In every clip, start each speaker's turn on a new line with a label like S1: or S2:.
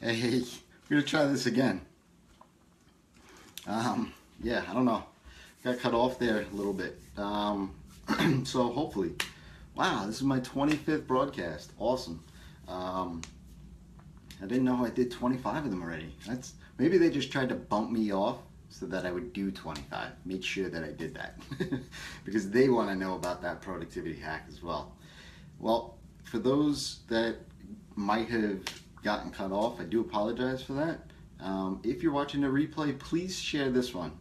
S1: Hey, we're gonna try this again. Yeah, I don't know. Got cut off there a little bit. So hopefully, wow, this is my 25th broadcast. Awesome. Um, I didn't know I did 25 of them already. That's maybe they just tried to bump me off so that I would do 25. Make sure that I did that because they want to know about that productivity hack as well. Well, for those that might have gotten cut off, I do apologize for that. If you're watching the replay, please share this one.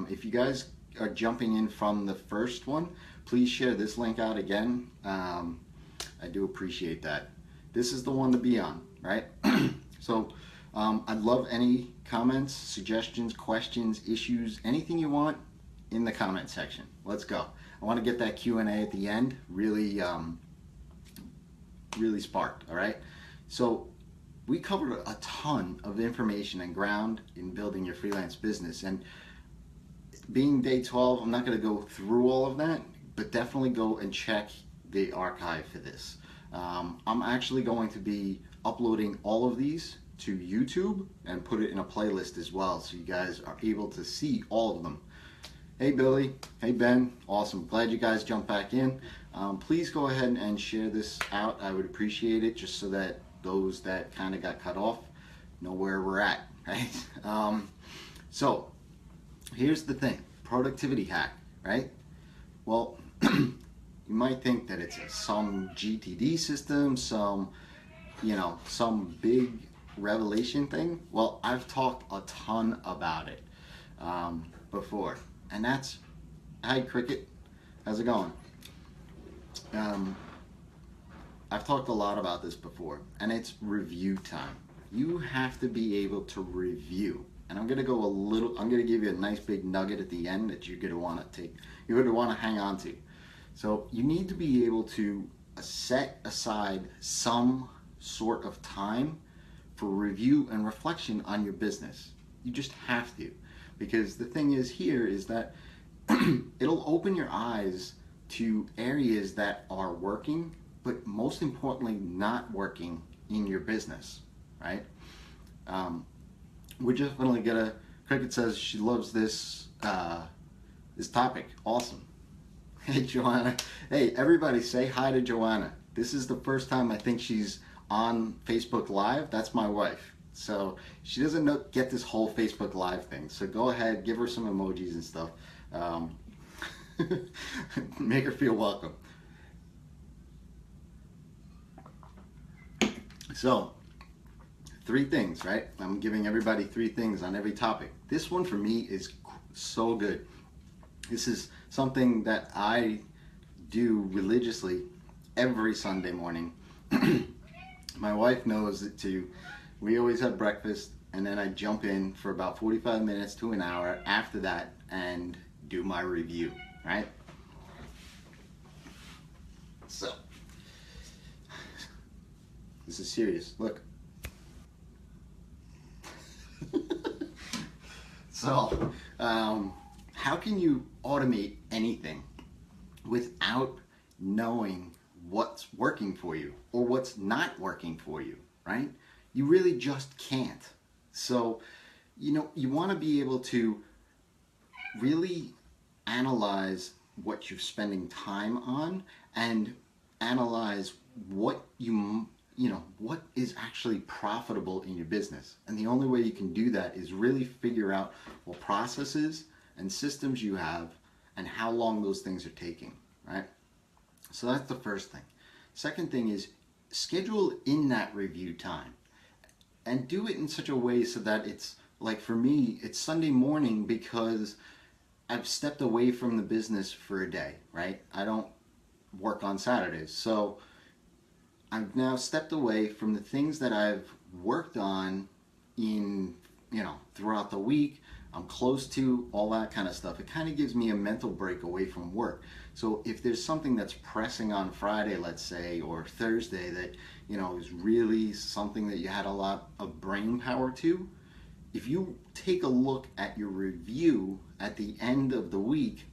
S1: If you guys are jumping in from the first one, please share this link out again. I do appreciate that. This is the one to be on, right? So I'd love any comments, suggestions, questions, issues, anything you want in the comment section. Let's go. I want to get that Q&A at the end really really sparked. All right, so we covered a ton of information and ground in building your freelance business, and being day 12, I'm not going to go through all of that, but definitely go and check the archive for this. I'm actually going to be uploading all of these to YouTube and put it in a playlist as well, so you guys are able to see all of them. Hey Billy, hey Ben, awesome. Glad you guys jumped back in. Please go ahead and share this out. I would appreciate it, just so that those that kind of got cut off know where we're at, right? So here's the thing, productivity hack, right? Well, you might think that it's some GTD system, some big revelation thing. Well, I've talked a ton about it before. And that's, hi Cricket, how's it going? I've talked a lot about this before, and it's review time. You have to be able to review. And I'm gonna give you a nice big nugget at the end that you're gonna wanna hang on to. So you need to be able to set aside some sort of time for review and reflection on your business. You just have to. Because the thing is here is that it'll open your eyes to areas that are working, but most importantly, not working in your business, right? We're just gonna get Cricket says she loves this topic. Awesome. Hey Joanna. Hey everybody, say hi to Joanna. This is the first time I think she's on Facebook Live. That's my wife. So she doesn't get this whole Facebook Live thing. So go ahead, give her some emojis and stuff. Make her feel welcome. So, 3 things, right? I'm giving everybody 3 things on every topic. This one for me is so good. This is something that I do religiously every Sunday morning. My wife knows it too. We always have breakfast, and then I jump in for about 45 minutes to an hour after that and do my review, right? So, this is serious. Look. So, how can you automate anything without knowing what's working for you or what's not working for you, right? You really just can't. So, you want to be able to really analyze what you're spending time on and analyze what what is actually profitable in your business. And the only way you can do that is really figure out what processes and systems you have and how long those things are taking, right? So that's the first thing. Second thing is schedule in that review time and do it in such a way so that it's, like for me, it's Sunday morning because I've stepped away from the business for a day, right? I don't work on Saturdays. So I've now stepped away from the things that I've worked on throughout the week. I'm close to all that kind of stuff. It kind of gives me a mental break away from work. So if there's something that's pressing on Friday, let's say, or Thursday that, is really something that you had a lot of brain power to, if you take a look at your review at the end of the week,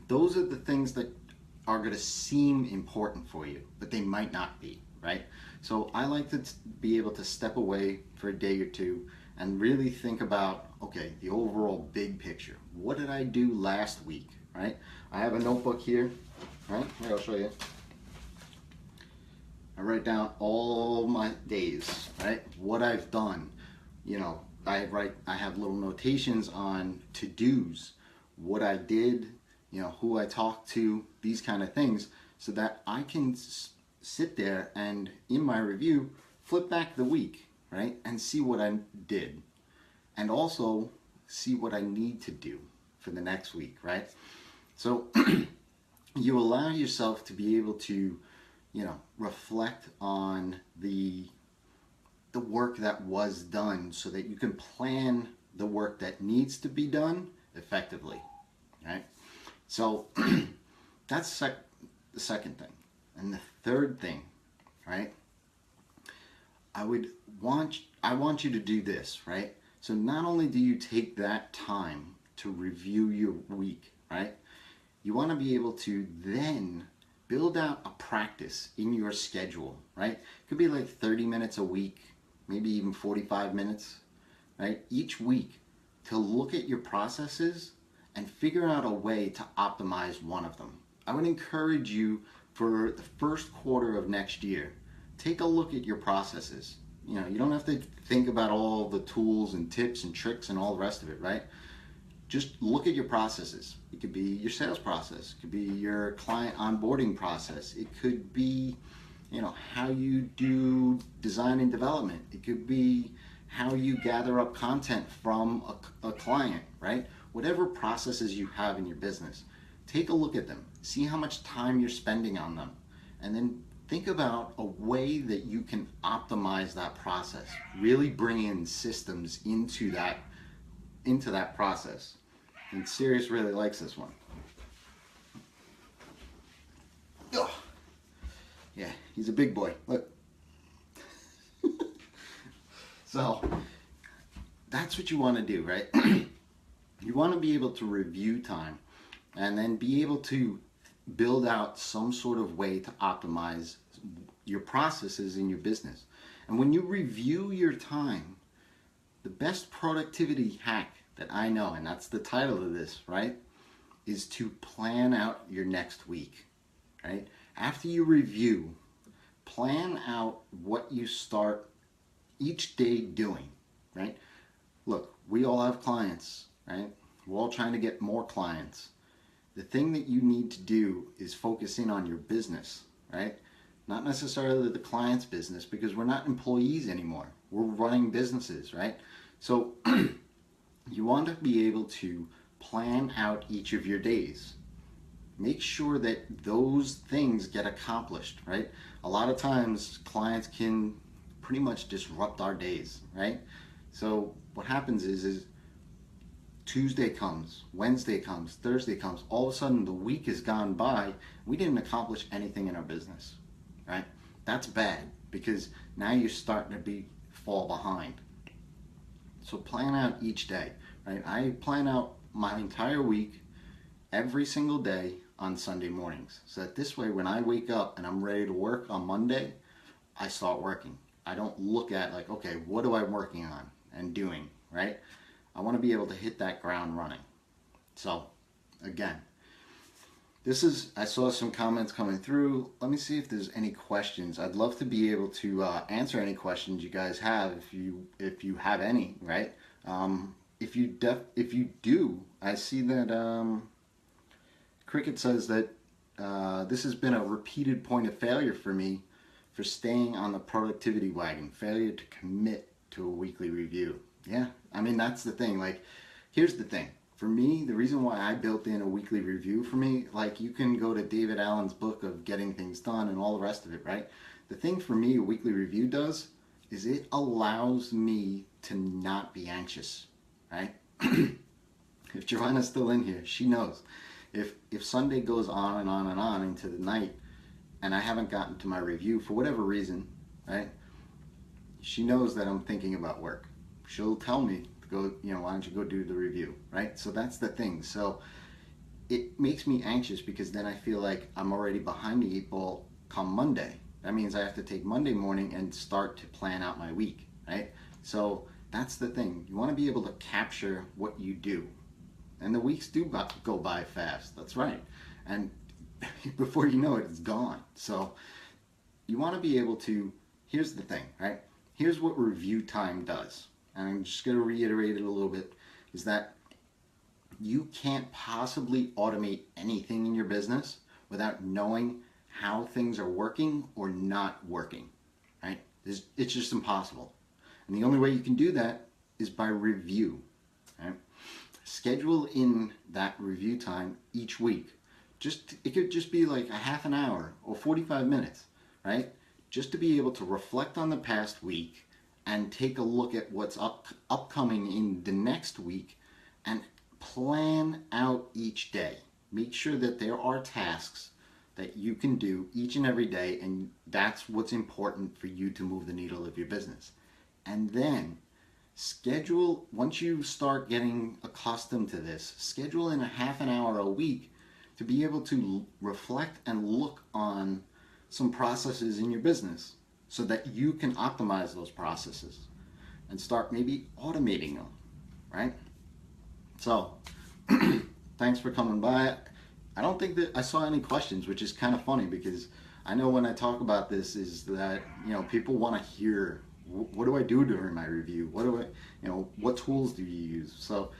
S1: those are the things that are going to seem important for you, but they might not be, right? So I like to be able to step away for a day or two and really think about, okay, the overall big picture. What did I do last week, right? I have a notebook here, right? Here, I'll show you. I write down all my days, right? What I've done. You know, I have little notations on to-dos, what I did, you know, who I talked to, these kind of things, so that I can sit there and in my review, flip back the week, right? And see what I did. And also see what I need to do for the next week, right? So you allow yourself to be able to, you know, reflect on the work that was done so that you can plan the work that needs to be done effectively, right? So that's the second thing. And the third thing, right? I want you to do this, right? So not only do you take that time to review your week, right? You want to be able to then build out a practice in your schedule, right? It could be like 30 minutes a week, maybe even 45 minutes, right? Each week to look at your processes and figure out a way to optimize one of them. I would encourage you for the first quarter of next year, take a look at your processes. You know, you don't have to think about all the tools and tips and tricks and all the rest of it, right? Just look at your processes. It could be your sales process. It could be your client onboarding process. It could be, you know, how you do design and development. It could be how you gather up content from a client, right? Whatever processes you have in your business, take a look at them. See how much time you're spending on them. And then think about a way that you can optimize that process. Really bring in systems into that process. And Sirius really likes this one. Ugh. Yeah, he's a big boy. Look. So that's what you want to do, right? You want to be able to review time and then be able to build out some sort of way to optimize your processes in your business. And when you review your time, the best productivity hack that I know, and that's the title of this, right, is to plan out your next week, right? After you review, plan out what you start each day doing, right? Look, we all have clients, right? We're all trying to get more clients. The thing that you need to do is focus in on your business, right? Not necessarily the client's business, because we're not employees anymore. We're running businesses, right? So you want to be able to plan out each of your days. Make sure that those things get accomplished, right? A lot of times clients can pretty much disrupt our days, right? So what happens is Tuesday comes, Wednesday comes, Thursday comes, all of a sudden the week has gone by, we didn't accomplish anything in our business, right? That's bad, because now you're starting to fall behind. So plan out each day, right? I plan out my entire week every single day on Sunday mornings, so that this way when I wake up and I'm ready to work on Monday, I start working. I don't look at like, okay, what am I working on and doing, right? I want to be able to hit that ground running. So again, I saw some comments coming through. Let me see if there's any questions. I'd love to be able to answer any questions you guys have, if you have any, right? If you do, I see that Cricket says that this has been a repeated point of failure for me for staying on the productivity wagon, failure to commit to a weekly review. Yeah, I mean, that's the thing. Like, here's the thing. For me, the reason why I built in a weekly review for me, like you can go to David Allen's book of Getting Things Done and all the rest of it, right? The thing for me a weekly review does is it allows me to not be anxious, right? If Joanna's still in here, she knows. If Sunday goes on and on and on into the night and I haven't gotten to my review for whatever reason, right? She knows that I'm thinking about work. She'll tell me to go, why don't you go do the review, right? So that's the thing. So it makes me anxious because then I feel like I'm already behind the 8 ball come Monday, That means I have to take Monday morning and start to plan out my week, right? So that's the thing. You want to be able to capture what you do. And the weeks do go by fast. That's right. And before you know it, it's gone. So you want to be able to, here's the thing, right? Here's what review time does. And I'm just going to reiterate it a little bit, is that you can't possibly automate anything in your business without knowing how things are working or not working, right? It's just impossible. And the only way you can do that is by review, right? Schedule in that review time each week. It could just be like a half an hour or 45 minutes, right? Just to be able to reflect on the past week and take a look at what's upcoming in the next week and plan out each day. Make sure that there are tasks that you can do each and every day, and that's what's important for you to move the needle of your business. And then schedule, once you start getting accustomed to this, schedule in a half an hour a week to be able to reflect and look on some processes in your business so that you can optimize those processes and start maybe automating them, right? So thanks for coming by. I don't think that I saw any questions, which is kind of funny, because I know when I talk about this is that, people want to hear, what do I do during my review? What tools do you use? So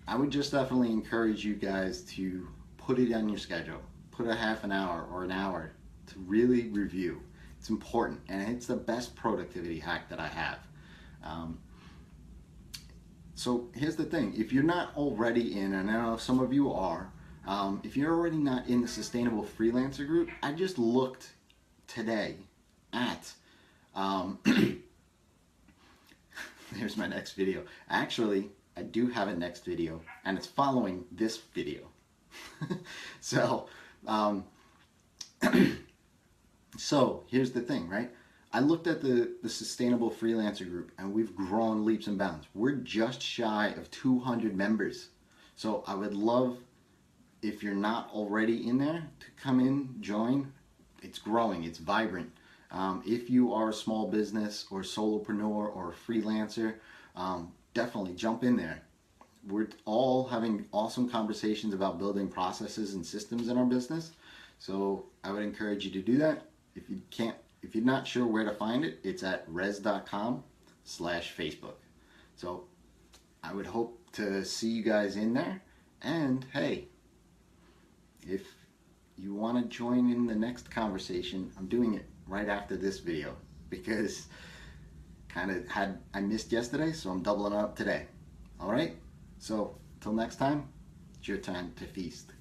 S1: I would just definitely encourage you guys to put it on your schedule. Put a half an hour or an hour to really review. It's important, and it's the best productivity hack that I have. So here's the thing. If you're not already in, and I know some of you are, if you're already not in the Sustainable Freelancer group, I just looked today at, there's my next video. Actually, I do have a next video, and it's following this video. So, so here's the thing, right? I looked at the Sustainable Freelancer group, and we've grown leaps and bounds. We're just shy of 200 members. So I would love, if you're not already in there, to come in, join. It's growing, it's vibrant. If you are a small business or solopreneur or a freelancer, definitely jump in there. We're all having awesome conversations about building processes and systems in our business. So I would encourage you to do that. If you're not sure where to find it, it's at res.com/Facebook. So I would hope to see you guys in there. And hey, if you want to join in the next conversation, I'm doing it right after this video, because I missed yesterday, so I'm doubling up today. All right? So till next time, it's your time to feast.